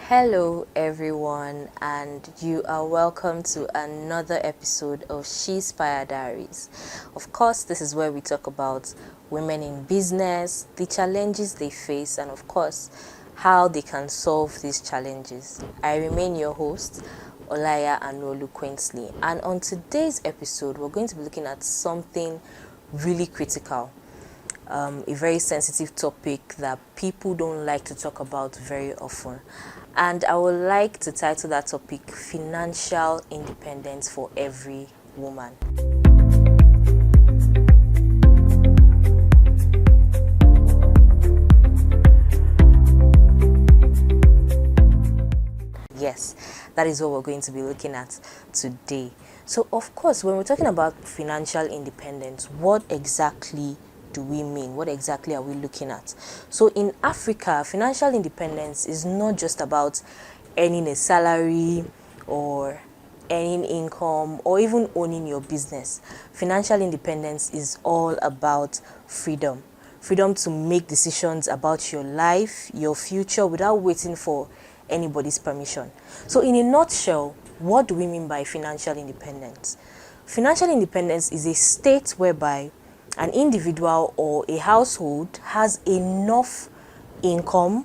Hello, everyone, and you are welcome to another episode of She-spire Diaries. Of course, this is where we talk about women in business, the challenges they face, and of course, how they can solve these challenges. I remain your host, Olaya Anolu Quinsley, and on today's episode, we're going to be looking at something really critical. A very sensitive topic that people don't like to talk about very often. And I would like to title that topic Financial Independence for Every Woman. Yes, that is what we're going to be looking at today. So, of course, when we're talking about financial independence, what exactly do we mean? What exactly are we looking at? So in Africa, financial independence is not just about earning a salary or earning income or even owning your business. Financial independence is all about freedom. Freedom to make decisions about your life, your future without waiting for anybody's permission. So in a nutshell, what do we mean by financial independence? Financial independence is a state whereby an individual or a household has enough income,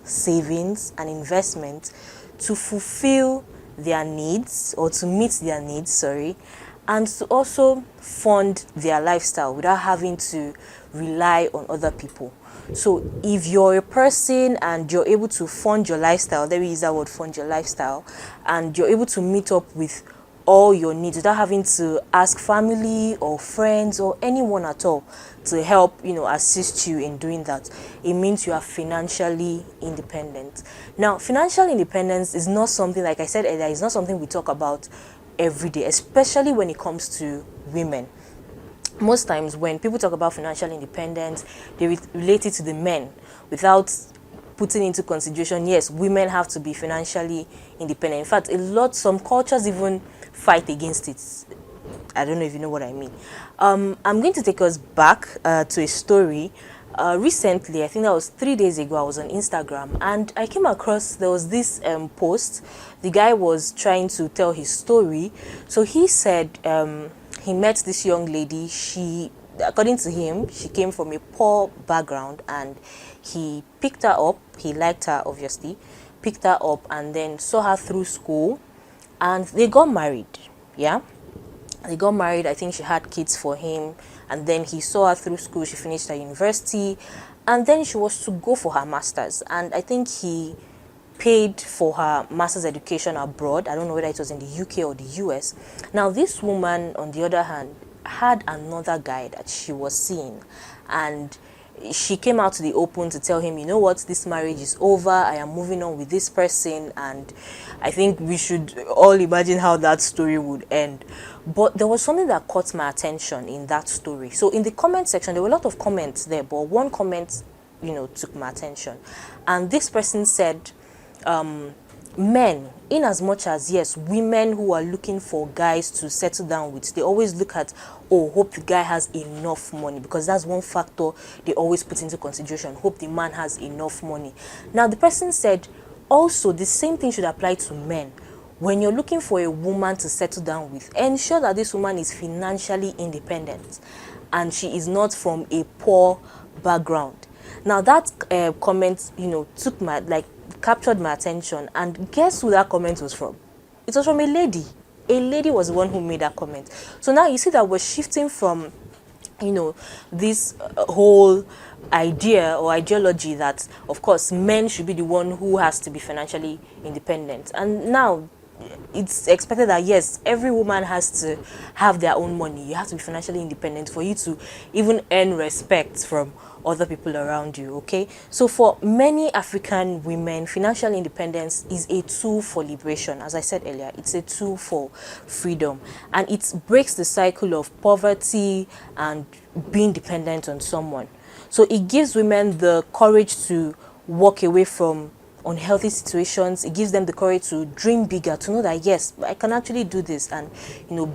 savings, and investment to fulfill their needs or to meet their needs, and to also fund their lifestyle without having to rely on other people. So if you're a person and you're able to fund your lifestyle, there is that word, fund your lifestyle, and you're able to meet up with all your needs without having to ask family or friends or anyone at all to help, assist you in doing that, it means you are financially independent. Now, financial independence is not something, like I said earlier, it's not something we talk about every day, especially when it comes to women. Most times when people talk about financial independence, they relate it to the men without putting into consideration, yes, women have to be financially independent. In fact, some cultures even fight against it. I don't know if you know what I mean. I'm going to take us back to a story. Recently, I think that was 3 days ago, I was on Instagram and I came across, there was this post. The guy was trying to tell his story. So he said he met this young lady. According to him, she came from a poor background and he picked her up. He liked her, obviously, picked her up and then saw her through school and they got married. Yeah, they got married. I think she had kids for him and then he saw her through school. She finished her university and then she was to go for her master's, and I think he paid for her master's education abroad. I don't know whether it was in the UK or the US. Now this woman, on the other hand, had another guy that she was seeing, and she came out to the open to tell him, you know what, this marriage is over, I am moving on with this person. And I think we should all imagine how that story would end. But there was something that caught my attention in that story. So in the comment section, there were a lot of comments there, but one comment, took my attention. And this person said, men, in as much as, yes, women who are looking for guys to settle down with, they always look at, hope the guy has enough money, because that's one factor they always put into consideration. Hope the man has enough money. Now the person said also the same thing should apply to men. When you're looking for a woman to settle down with, ensure that this woman is financially independent and she is not from a poor background. Now that comment, captured my attention, and guess who that comment was from? It was from a lady. A lady was the one who made that comment. So now you see that we're shifting from, this whole idea or ideology that, of course, men should be the one who has to be financially independent. And now it's expected that, yes, every woman has to have their own money. You have to be financially independent for you to even earn respect from other people around you. Okay, so for many African women, financial independence is a tool for liberation. As I said earlier, it's a tool for freedom, and it breaks the cycle of poverty and being dependent on someone. So it gives women the courage to walk away from unhealthy situations. It gives them the courage to dream bigger, to know that, yes, I can actually do this, and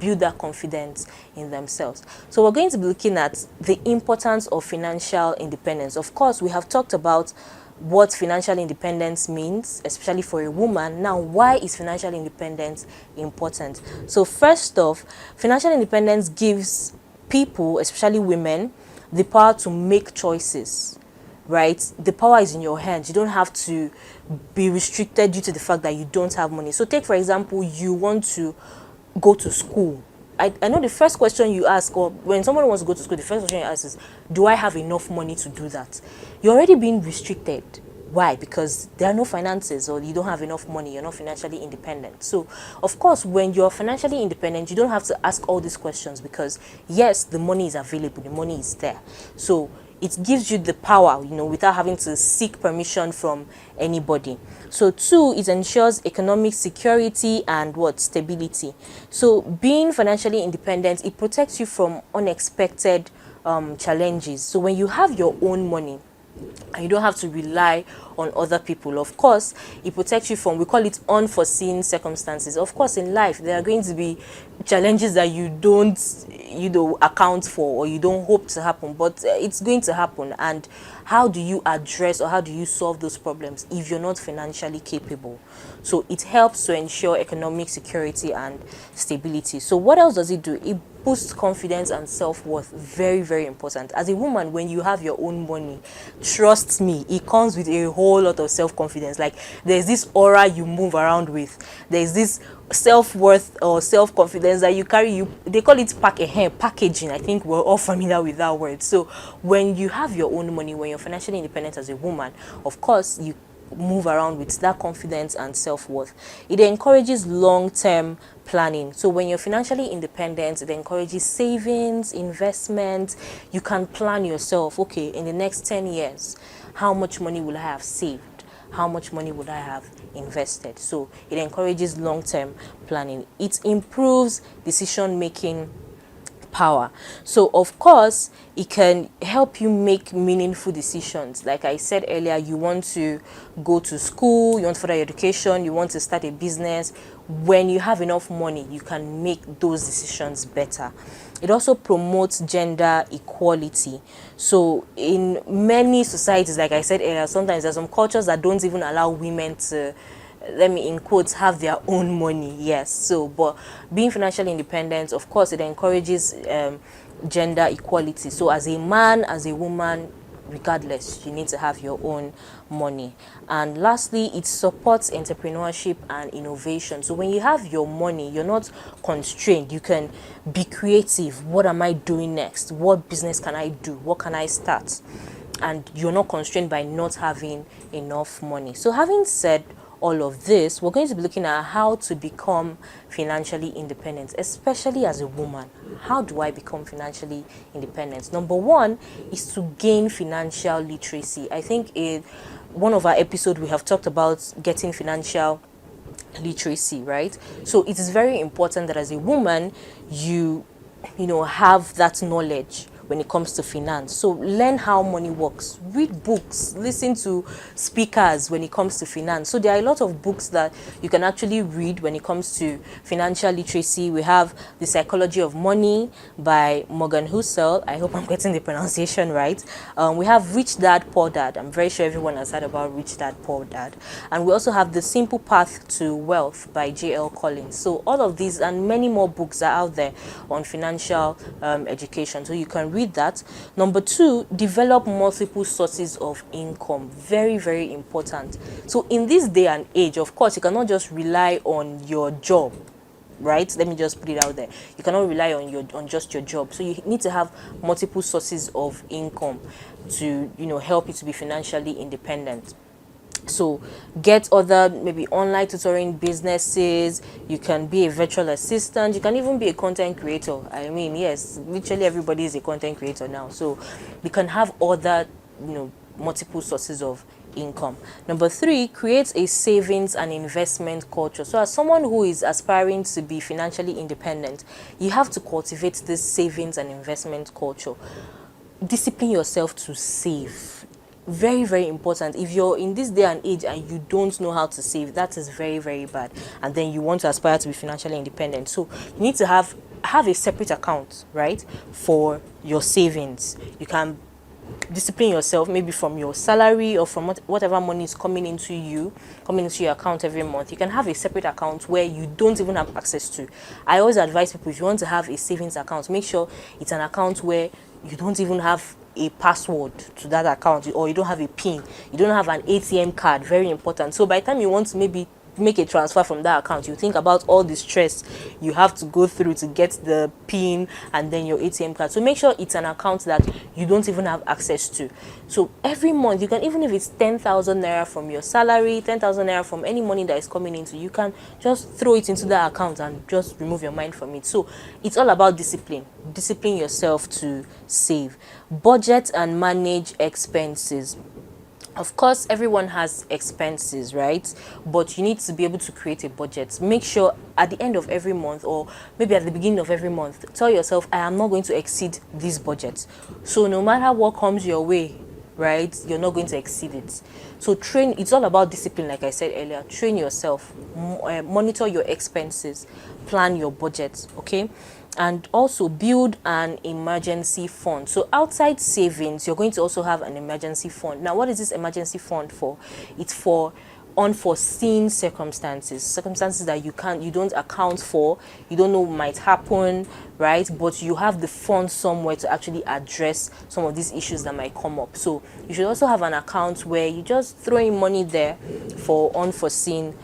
build that confidence in themselves. So we're going to be looking at the importance of financial independence. Of course, we have talked about what financial independence means, especially for a woman. Now, why is financial independence important? So first off, financial independence gives people, especially women, the power to make choices, right? The power is in your hands. You don't have to be restricted due to the fact that you don't have money. So take, for example, you want to go to school. I know the first question you ask, or when someone wants to go to school, the first question you ask is, do I have enough money to do that? You're already being restricted. Why? Because there are no finances, or you don't have enough money, you're not financially independent. So of course, when you're financially independent, you don't have to ask all these questions, because yes, the money is available, the money is there. So it gives you the power, without having to seek permission from anybody. So two, it ensures economic security and stability. So being financially independent, it protects you from unexpected challenges. So when you have your own money and you don't have to rely on other people, of course it protects you from, we call it, unforeseen circumstances. Of course, in life there are going to be challenges that you don't account for, or you don't hope to happen, but it's going to happen. And how do you address, or how do you solve those problems if you're not financially capable? So it helps to ensure economic security and stability. So what else does it do? It boosts confidence and self-worth. Very, very important. As a woman, when you have your own money, trust me, it comes with a whole lot of self-confidence. Like, there's this aura you move around with, there's this self-worth or self-confidence that you carry. They call it packaging. I think we're all familiar with that word. So when you have your own money, when you're financially independent as a woman, of course you move around with that confidence and self-worth. It encourages long-term planning. So when you're financially independent, it encourages savings, investment. You can plan yourself. Okay, in the next 10 years, how much money will I have saved? How much money would I have invested? So it encourages long-term planning. It improves decision-making power. So of course it can help you make meaningful decisions. Like I said earlier, you want to go to school, you want further education, you want to start a business. When you have enough money, you can make those decisions better. It also promotes gender equality. So in many societies, like I said earlier, sometimes there's some cultures that don't even allow women to, let me in quotes, have their own money. Yes, so but being financially independent, of course, it encourages gender equality. So as a man, as a woman, regardless, you need to have your own money. And lastly, it supports entrepreneurship and innovation. So when you have your money, you're not constrained. You can be creative. What am I doing next? What business can I do? What can I start? And you're not constrained by not having enough money. So having said all of this, we're going to be looking at how to become financially independent, especially as a woman. How do I become financially independent? Number one is to gain financial literacy. I think in one of our episodes we have talked about getting financial literacy, right? So it is very important that as a woman you have that knowledge when it comes to finance. So learn how money works, read books, listen to speakers when it comes to finance. So there are a lot of books that you can actually read when it comes to financial literacy. We have The Psychology of Money by Morgan Housel. I hope I'm getting the pronunciation right. We have Rich Dad, Poor Dad. I'm very sure everyone has heard about Rich Dad, Poor Dad. And we also have The Simple Path to Wealth by J.L. Collins. So all of these and many more books are out there on financial education. So you can read that. Number two, develop multiple sources of income. Very, very important. So in this day and age, of course, you cannot just rely on your job, right? Let me just put it out there. You cannot rely on just your job. So you need to have multiple sources of income to help you to be financially independent. So get other maybe online tutoring businesses. You can be a virtual assistant. You can even be a content creator. I mean, yes, literally everybody is a content creator now. So you can have other multiple sources of income. Number three, create a savings and investment culture. So as someone who is aspiring to be financially independent, you have to cultivate this savings and investment culture. Discipline yourself to save. Very, very important. If you're in this day and age and you don't know how to save, that is very, very bad. And then you want to aspire to be financially independent, so you need to have a separate account, right, for your savings. You can discipline yourself, maybe from your salary or from whatever money is coming into your account every month. You can have a separate account where you don't even have access to. I always advise people, if you want to have a savings account, make sure it's an account where you don't even have a password to that account, or you don't have a pin, you don't have an ATM card. Very important. So by the time you want to maybe make a transfer from that account, you think about all the stress you have to go through to get the pin and then your ATM card. So make sure it's an account that you don't even have access to. So every month, you can, even if it's 10,000 naira from your salary, 10,000 naira from any money that is coming into, you can just throw it into that account and just remove your mind from it. So it's all about discipline yourself to save, budget and manage expenses. Of course, everyone has expenses, right? But you need to be able to create a budget. Make sure at the end of every month, or maybe at the beginning of every month, tell yourself, I am not going to exceed this budget. So no matter what comes your way, right, you're not going to exceed it. So it's all about discipline. Like I said earlier, train yourself, monitor your expenses, plan your budget, okay? And also build an emergency fund. So outside savings, you're going to also have an emergency fund. Now, what is this emergency fund for? It's for unforeseen circumstances that you don't account for, you don't know might happen, right? But you have the funds somewhere to actually address some of these issues that might come up. So you should also have an account where you just throw in money there for unforeseen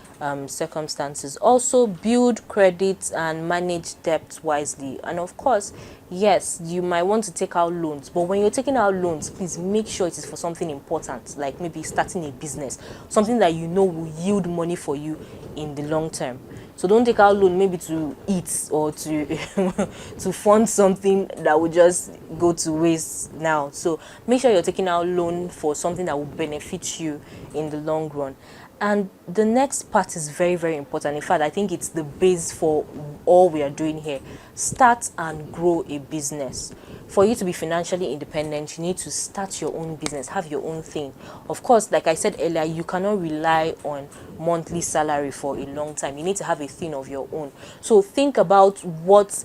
circumstances. Also build credit and manage debt wisely. And of course, yes, you might want to take out loans, but when you're taking out loans, please make sure it is for something important, like maybe starting a business, something that you know will yield money for you in the long term. So don't take out loan maybe to eat or to to fund something that will just go to waste now. So make sure you're taking out loan for something that will benefit you in the long run. And the next part is very, very important. In fact, I think it's the base for all we are doing here. Start and grow a business. For you to be financially independent, you need to start your own business, have your own thing. Of course, like I said earlier, you cannot rely on monthly salary for a long time. You need to have a thing of your own. So think about what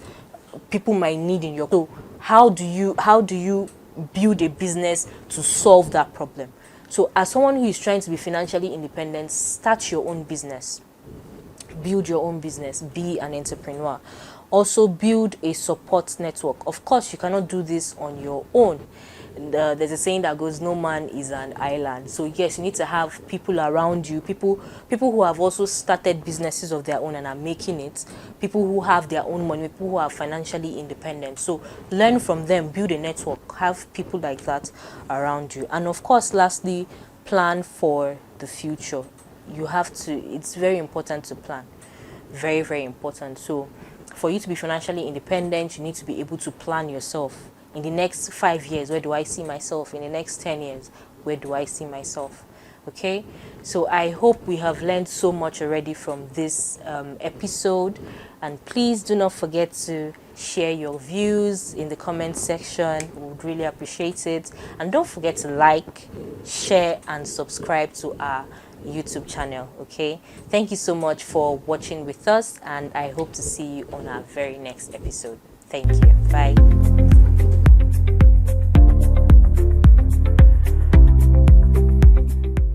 people might need in your. So how do you build a business to solve that problem? So as someone who is trying to be financially independent, start your own business. Build your own business. Be an entrepreneur. Also build a support network. Of course, you cannot do this on your own. There's a saying that goes, no man is an island. So yes, you need to have people around you, people who have also started businesses of their own and are making it, people who have their own money, people who are financially independent. So learn from them, build a network, have people like that around you. And of course, lastly, plan for the future. You have to, it's very important to plan. Very, very important. So for you to be financially independent, you need to be able to plan yourself. In the next 5 years, where do I see myself? In the next 10 years, where do I see myself? Okay, so I hope we have learned so much already from this episode. And please do not forget to share your views in the comment section. We would really appreciate it. And don't forget to like, share, and subscribe to our YouTube channel. Okay, thank you so much for watching with us, and I hope to see you on our very next episode. Thank you. Bye.